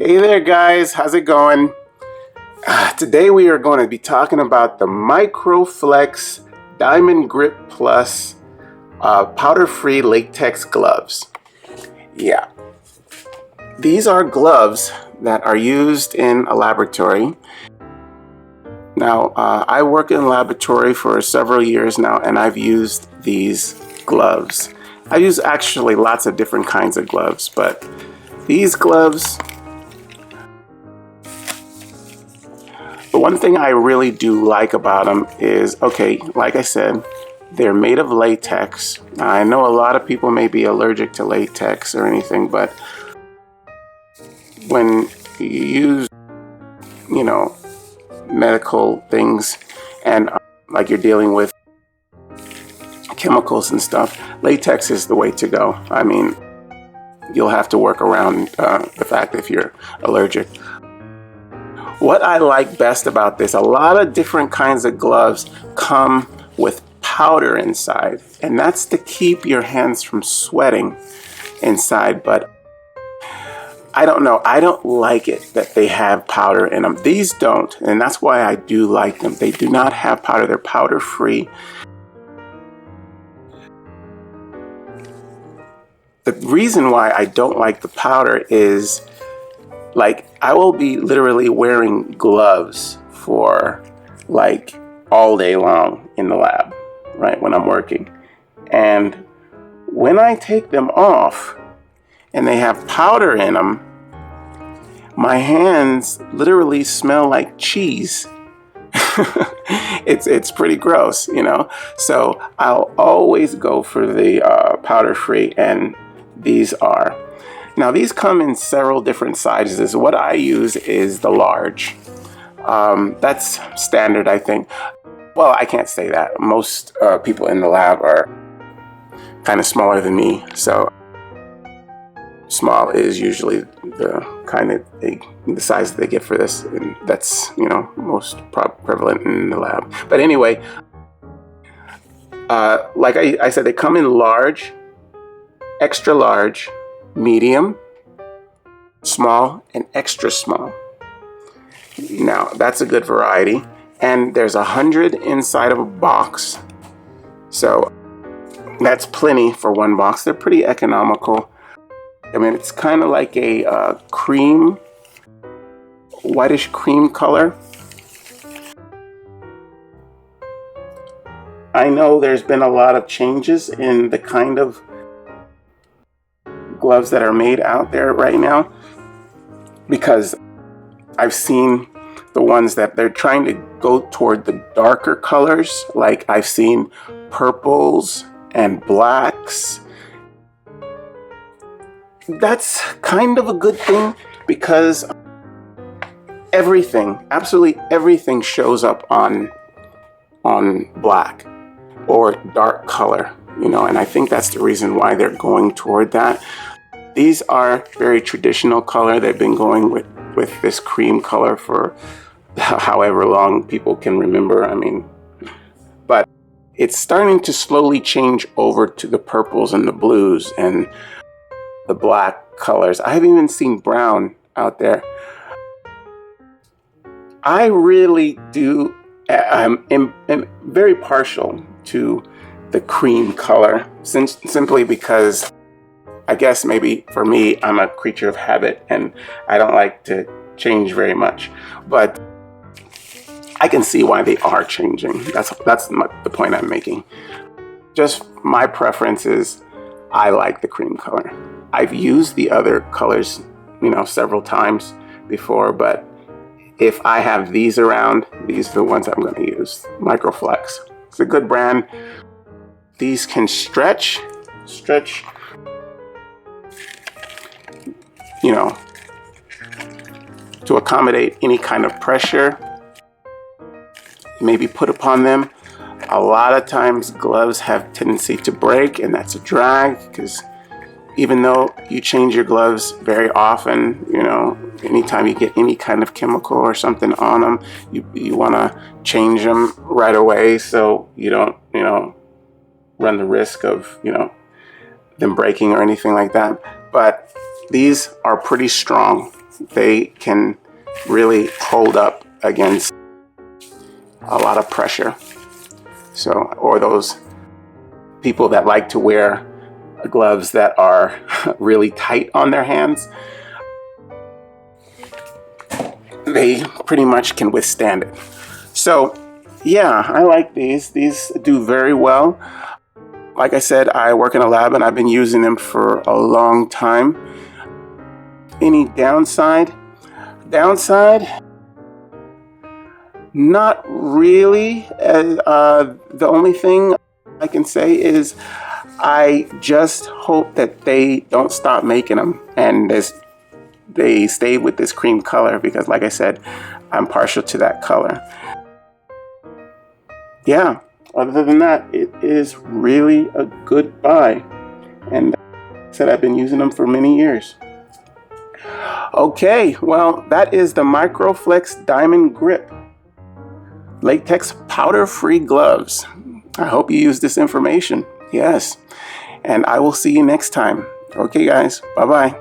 Hey there guys, how's it going? Today we are going to be talking about the Microflex Diamond Grip Plus powder-free latex gloves. Yeah, these are gloves that are used in a laboratory. Now, I work in a laboratory for several years now, and I've used these gloves. I use actually lots of different kinds of gloves, but these gloves, the one thing I really do like about them is, okay, like I said, they're made of latex. Now, I know a lot of people may be allergic to latex or anything, but when you use, medical things and like you're dealing with chemicals and stuff, latex is the way to go. I mean, you'll have to work around the fact if you're allergic. What I like best about this, a lot of different kinds of gloves come with powder inside, and that's to keep your hands from sweating inside, but I don't know, I don't like it that they have powder in them. These don't, and that's why I do like them. They do not have powder, they're powder free. The reason why I don't like the powder is, like, I will be literally wearing gloves for like all day long in the lab, right, when I'm working. And when I take them off and they have powder in them, my hands literally smell like cheese. It's pretty gross, So I'll always go for the powder free, and these are. Now these come in several different sizes. What I use is the large. That's standard, I think. Well, I can't say that. Most people in the lab are kind of smaller than me, so small is usually the kind of the size that they get for this, and that's most prevalent in the lab. But anyway, like I said, they come in large, extra large, medium, small, and extra small. Now that's a good variety, and there's 100 inside of a box, so that's plenty for one box. They're pretty economical. I mean, it's kind of like a whitish cream color. I know there's been a lot of changes in the kind of gloves that are made out there right now, because I've seen the ones that they're trying to go toward the darker colors. Like I've seen purples and blacks. That's kind of a good thing, because everything, absolutely everything, shows up on black or dark color, and I think that's the reason why they're going toward that. These are very traditional color. They've been going with this cream color for however long people can remember. I mean, but it's starting to slowly change over to the purples and the blues and the black colors. I haven't even seen brown out there. I really do am very partial to the cream color, simply because I guess maybe for me, I'm a creature of habit and I don't like to change very much. But I can see why they are changing. That's the point I'm making. Just my preference is I like the cream color. I've used the other colors, several times before, but if I have these around, these are the ones I'm going to use. Microflex. It's a good brand. These can stretch, to accommodate any kind of pressure maybe put upon them. A lot of times gloves have tendency to break, and that's a drag, because even though you change your gloves very often, anytime you get any kind of chemical or something on them, you want to change them right away, so you don't, run the risk of, them breaking or anything like that. But these are pretty strong. they can really hold up against a lot of pressure. So, or those people that like to wear gloves that are really tight on their hands, they pretty much can withstand it. So yeah, I like these. These do very well. Like I said, I work in a lab and I've been using them for a long time. Any downside? Downside? Not really. The only thing I can say is I just hope that they don't stop making them and they stay with this cream color, because like I said, I'm partial to that color. Yeah, other than that, it is really a good buy. And like I said, I've been using them for many years. Okay, well, that is the Microflex Diamond Grip Latex powder-free gloves. I hope you use this information. Yes. And I will see you next time. Okay, guys. Bye-bye.